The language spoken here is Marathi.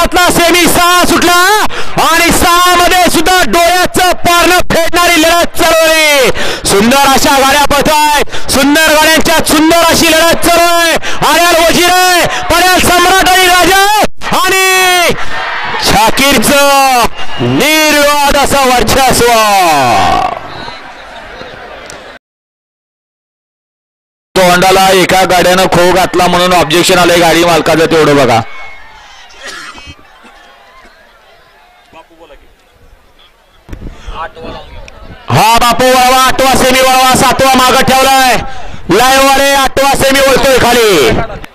गटातला सेमी 6 सुटला आणि 6 मध्ये सुद्धा डोळ्याचं पारणं फेडणारी लढत चालू आहे. सुंदर अशा गाड्या पळतायत, सुंदर गाड्यांच्या सुंदर अशी लढत चालू आहे. आर्यल वजीर, पडेल सम्राट आणि राजा आणि शाकीरचं निर्वाद असं वर्चस्व. तोंडाला एका गाड्यानं खो घातला म्हणून ऑब्जेक्शन आलंय गाडी मालकाचं, तेवढं बघा. हा बापू वळवा, 8वा सेमी वळवा, 7वा मागं ठेवलाय. लाईव्ह वाले 8वा सेमी वळतोय खाली.